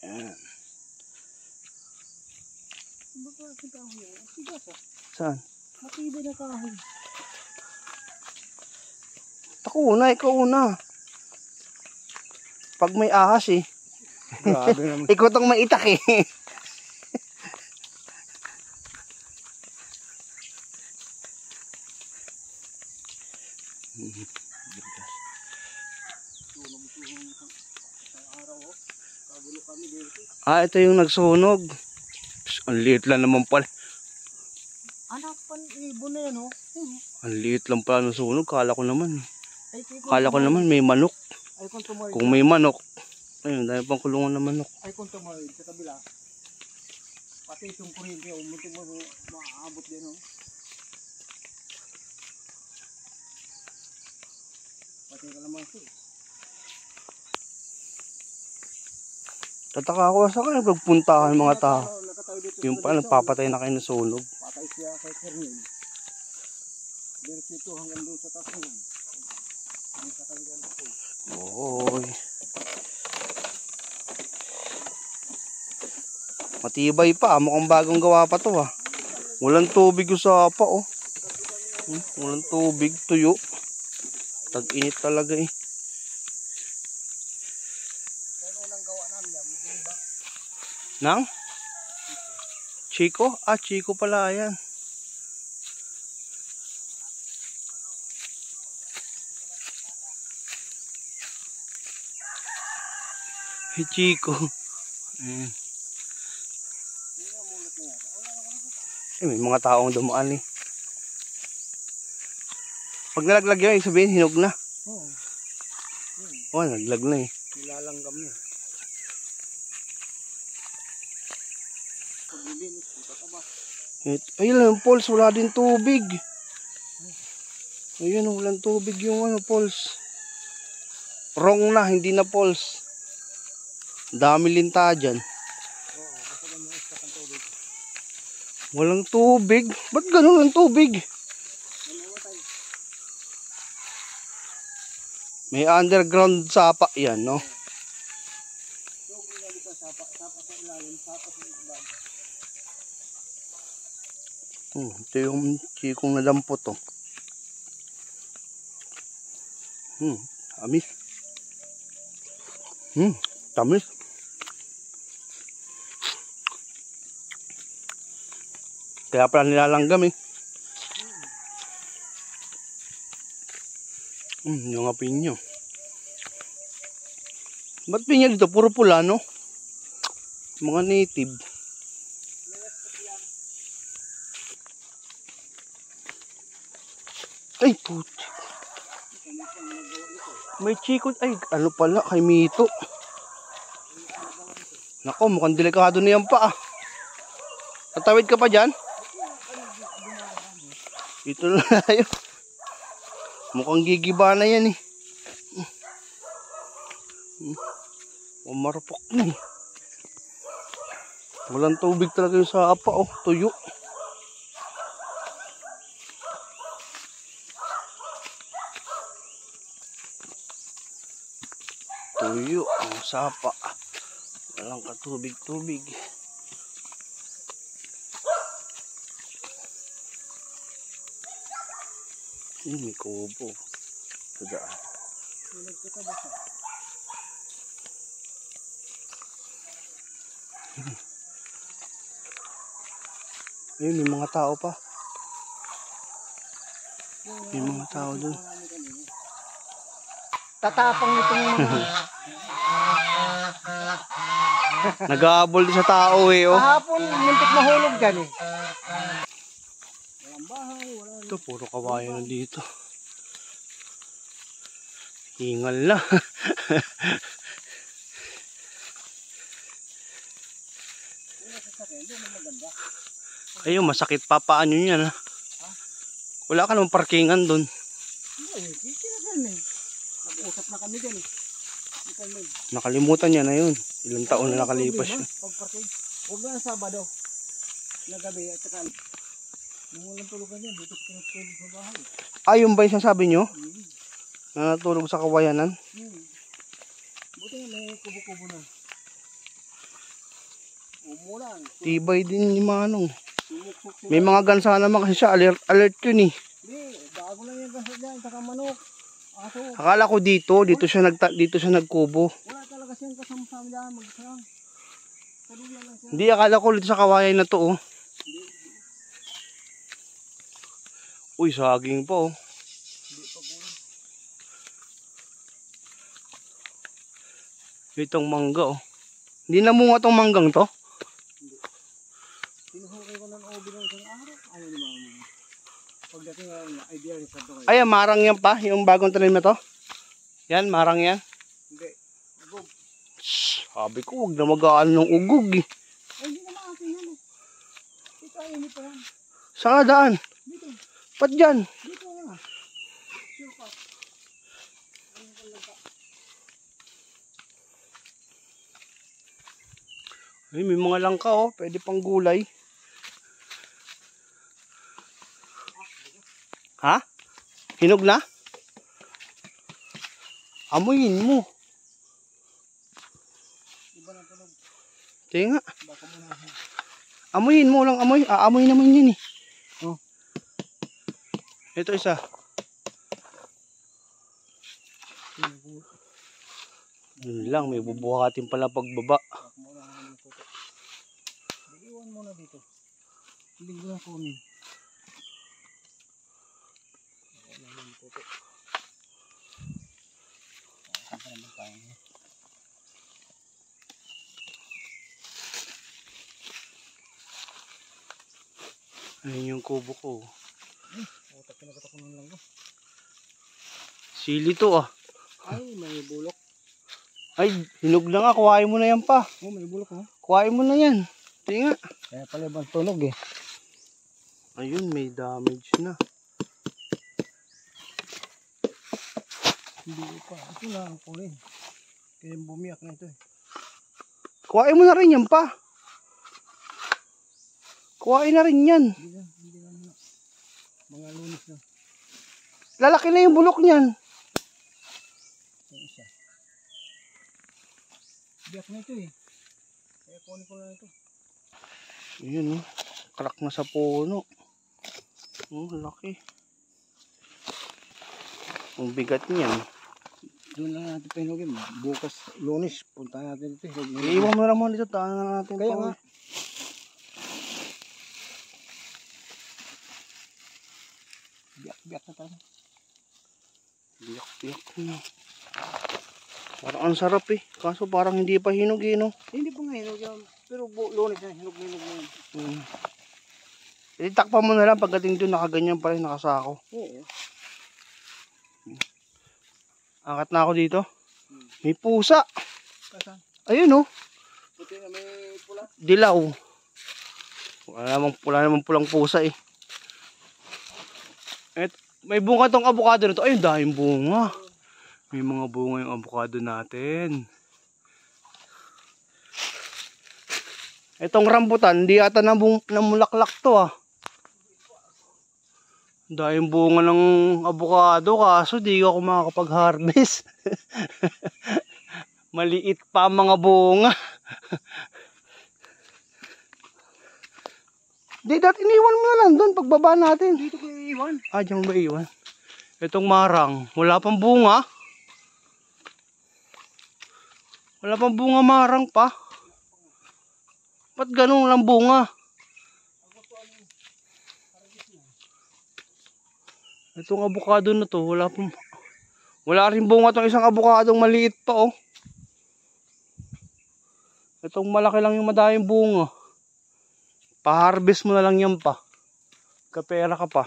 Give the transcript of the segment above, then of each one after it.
Ayan. Saan? Matibay na kahoy. Ako una, ikaw una. Pag may ahas eh. Grabe naman. Ikaw tong maitak eh. Ah, ito yung nagsunog. Ang liit lang naman pala. Anak pan ibon na yan oh. Ang liit lang pala ng sunog. Kala ko naman. Ay, Kala ko naman may manok. Ay kung tumayo. Kung may manok. Ayun, dahil pang kulungan ng manok. Ay kung tumayo sa kabila. Pati itong kuryente muntik mo maaabot din oh. Pati kalamansi. Tataka ako sa kanya pagpuntahan mga tao. Yung pala nagpapatay na kayo ng sunog. Patay siya kay Kernel. Diretso hanggang doon sa taas ng. Sa kabila ng pool. Oy. Matibay pa, mukhang bagong gawa pa to ah. Walang tubig yung sapa oh. Walang tubig, tuyo. Tag-init talaga eh. Nang? Chico? Ah, Chico pala yan. Hey, Chico. Ayan. May mga taong dumaan eh. Pag nalaglag yun, sabihin hinog na. Oo. Oh, nalaglag na eh. Nilalanggam niya. Paglilinis, puta ka ba? Ayun, Pauls, wala din tubig. Ayun, walang tubig yung ano, Pauls. Wrong na, hindi na Pauls. Dami linta dyan. Oo, basta ganyan extra kang tubig. Walang tubig? Ba't ganun ang tubig? May underground sapa yan, no? Sapa sa ilalim, sapa sa ibaba. Ito yung chikong nadampot, oh. Tamis. Tamis. Kaya pala nilalanggam eh. Yung nga pinyo. Ba't pinya dito? Puro pula, no? Mga native. Ay, puti. May chiko. Ay, ano pala? Kay Mito. Nako, mukhang delikado na yan pa ah. Tatawid ka pa dyan? Ito na tayo. Mukhang gigiba na yan eh. Marupok na eh. Walang tubig talaga yung sapa oh. Tuyo. Tuyo ang sapa. Walang katubig-tubig. May kubo. Tudaan. Ayun, may mga tao pa. May mga tao dun. Tatapang itong mga... Nag-aabol sa tao eh oh. Kahapon, muntik mahulog dyan eh. Walang bahay, walang... Ito, puro kawayan na dito. Hingal na. Ayun, masakit pa paano yan ha. Wala ka namang parkingan dun. Nag-usap na kami dyan eh. Nakalimutan niya na yun. Ilang taon na nakalipas yun. Huwag na Sabado na gabi at saka nung walang tulugan yan, dito pinatulog sa bahay. Ah, yung ba yung sasabi nyo? Na natulog sa kawayanan? Buti nga may kubo-kubo na. Umulan. Tibay din ni Manong. Sumuksok sila. May mga gansa naman kasi siya. Alert yun eh. Hindi, bago lang yung kasi dyan, saka manok. Aso, Akala ko dito siya nagkubo. wala talaga siyang kasama-sama dyan, magsang. Kaluyan lang siya. Hindi, akala ko dito sa kawayan na to oh. Uy, saging pa oh. Hindi pa po. Itong mangga oh. Hindi namunga tong manggang to. Pinuhukay ko ng obi ng isang araw. Ano naman mo? Pagdating nga, idea rin sa ito kayo. Ay, marang yan pa. Yung bagong tanim na to. Yan, marang yan. Hindi. Ugog. Shhh, sabi ko, huwag na mag-aano ng ugog eh. Ay, hindi naman akin yan eh. Ito ay hindi pa yan. Saan nga daan? Dito. Ba't dyan? Dito nga. Sure pa. Ano pa lang ka? Ay, may mga langka oh. Pwede pang gulay. Ha? Hinog na? Amuyin mo. Iba ng tunog. Tinga. Baka mo na. Amuyin mo lang amoy. Aamoy naman yun eh. Oh. Ito isa. Yun lang, may bubuhatin pala pagbaba. Baka mo na naman ito. Iwan mo na dito. Hindi ko na kunin. Wala naman ito. Saan pa naman tayo? Ayun yung kubo ko. Utak kinakatak ko ng langga. Sili to ah. Ay, may bulok. Ay, hinog na nga. Kuhain mo na yan pa. Oh, may bulok oh. Kuhain mo na yan. Tinga. Kaya pala ibang tunog eh. Ayun, may damage na. Hindi pa. Ito na ang kulin. Kaya bumiyak na ito eh. Kuhain mo na rin yan pa. Kuhain na rin yan. Hindi na muna. Mga lunis na. Lalaki na yung bulok niyan. Yung isa. Biyak na ito eh. Kaya kunin ko na ito. Ayun oh. Crack na sa puno. Oh, laki. Ang bigat niyan. Doon lang natin pinugin. Bukas, lunis, punta natin ito. Iiwan mo na naman dito. Tahan na natin. Kaya pa, nga. eh. Biyak na tayo. Biyak na. Parang ang sarap eh. Kaso parang hindi pa hinog eh, no? Hindi pa nga hinog yan. Pero lunis na, hinog na yun. Itakpan mo na lang pagdating doon nakaganyan pa rin nakasako. Oo. Angkat na ako dito. May pusa. Kasan? Ayun oh. Puti na may pula. Dilaw. Wala namang pulang pusa eh. At may bunga tong avocado nito. Ayun, dahil bunga. May mga bunga yung avocado natin. Itong rambutan, hindi yata namulaklak to ah. Dahil bunga ng avocado, kaso di ako makakapag-harvest. Maliit pa ang mga bunga. Di, dati iniwan mo na lang doon pagbaba natin. Dito ko iiwan. Ah, dyan ba iwan? Itong marang, wala pang bunga. Wala pang bunga marang pa. Ba't ganun lang bunga? Itong avocado na to, wala rin bunga tong isang avocadong maliit pa oh. Itong malaki lang yung madaming bunga. Pa-harvest mo na lang yan pa. Kapera ka pa.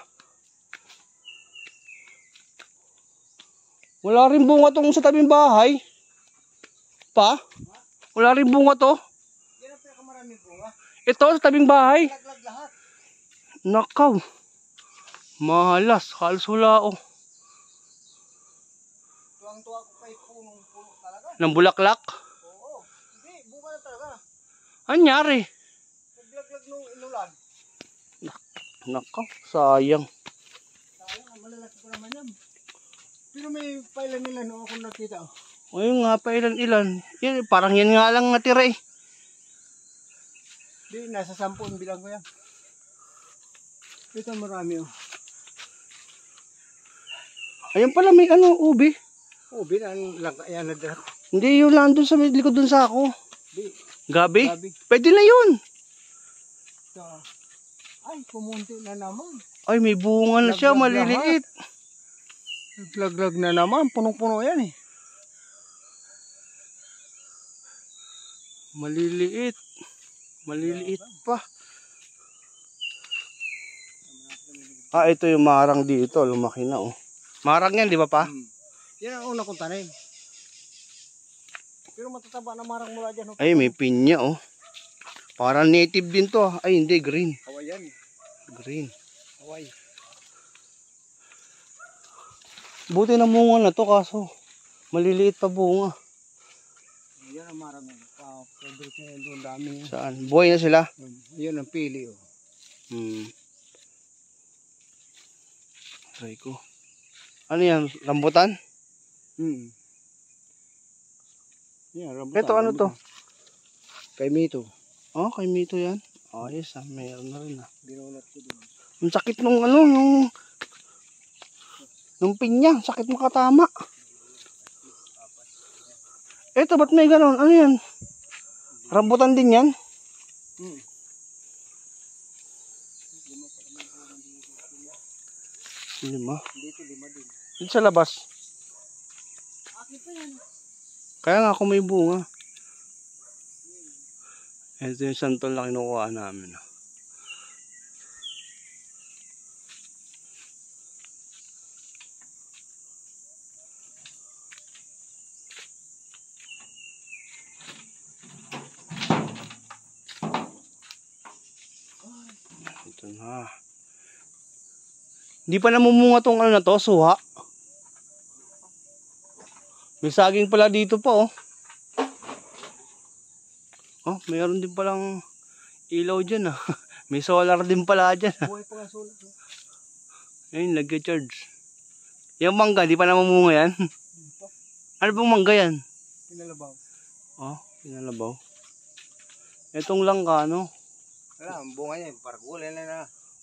Wala rin bunga tong sa tabing bahay. Pa? Wala rin bunga to. Yan ang pinakamaraming bunga. Ito sa tabing bahay. Laglag lahat. Nakaw. Mahalas. Halos wala oh. Tuwang-tuwa ko kay punong-puno talaga. Ng bulaklak. Oo. Hindi, bunga na talaga. Anyari? Naglaglag nung inulan. Nakaw. Sayang. Sayang, malalaki ko naman yan. Pero may pailan nila noong ako nakita. Ayun nga pa ilan. Yan, parang yan nga lang natira eh. Di, nasa 10 bilang ko yan. Ito marami oh. Ayun pala may ano, ubi. Oh, bilang lang yan na dyan. Hindi yun lang dun sa may likod dun sa ako. Di, Gabi? gabi. Pwede na yun. So, ay, kumunti na naman. Ay, may bunga na siya, Laglag maliliit. Naglaglag na naman, punong-puno yan eh. Maliliit. Maliliit pa. Ah, ito yung marang dito. Lumaki na, oh. Marang yan, di ba pa? Yan ang una kong tanim. Pero matataba na marang mula dyan. Ay, may pinya, oh. Parang native din to. Ay, hindi, green. Hawayan. Green. Haway. Buti na bunga na to, kaso maliliit pa bunga. Yan ang marang. Pwede ko yun doon, dami yan. Saan? Buhay na sila? Yan ang pili, oh. Try ko. Ano yan? Rambutan? Yan, rambutan. Ito, ano to? Kay Mito. Oh, kay Mito yan. Ayos, mayroon na rin, Binunot ko doon. Ang sakit nung ano, nung pinya, sakit makatama. Eto, ba't may ganon? Ano yan? Rambutan din yan? Lima. Dito, 5 din. Dito sa labas. Akit pa yan. Kaya nga ako may bunga. Ito yung santol na kinukuha namin. Ito na. Hindi pa namumunga tong ano na to, suha. May saging pala dito pa, oh. Oh, mayroon din palang ilaw dyan, ah. May solar din pala dyan, ah. Buhay pa nga sulat. Ayun, nag-charge. Yung mangga, di pa namumunga yan? Ano bang mangga yan? Pinalabaw. Oh, pinalabaw. Itong langka, no? Wala, ang bunga niya, pargulay na na.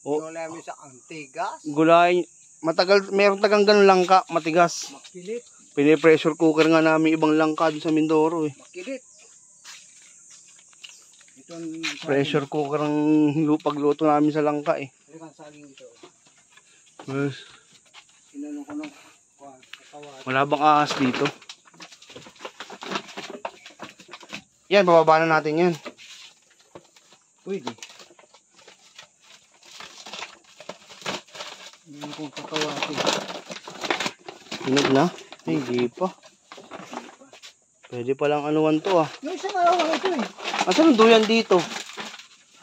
Oh. Ito namin sa Antigas. Gulay. Matagal, meron tagang ganun langka, matigas. Makilit. Pine-pressure cooker nga namin ibang langka doon sa Mindoro, eh. Makilit. Ito ang Pressure cooker ang pagluto namin sa langka, eh. Ito ang saging ito. Yes. Inanong ko ng katawan. Wala bang ahas dito? Yan, bababa na natin yan. Pwede. Inanong kong kakawati. Hinog na? Ay, hindi pa. Pwede palang anuan to, ah. Yung isang araw ito eh. Asan ang duyan dito?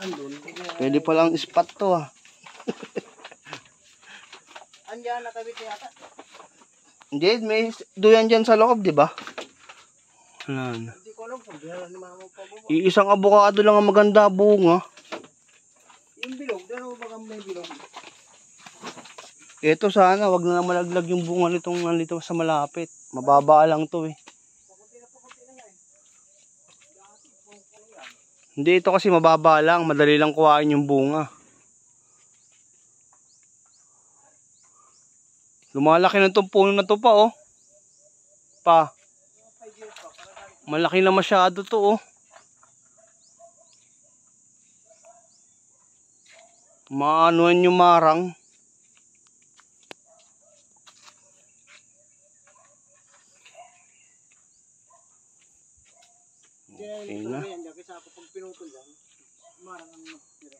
Andun. Pwede palang spot to, ah. Andiyan nakabit yata. Hindi, may duyan dyan sa loob, di ba? Wala na. Hindi ko alam kung bihala ni mama pa baba. Iisang abukado lang ang maganda bunga. Yung bilog, dalawa ba may bilog? Ito sana, wag na malaglag yung bunga nitong nandito sa malapit. Mababa lang to, eh. Hindi, ito kasi mababa lang. Madali lang kuhain yung bunga. Lumalaki na itong puno na to pa, oh. Pa. Malaki na masyado to, oh. Maanuan yung marang. Okay na. Kasi ako pag pinutol yan, marang ang nakatira.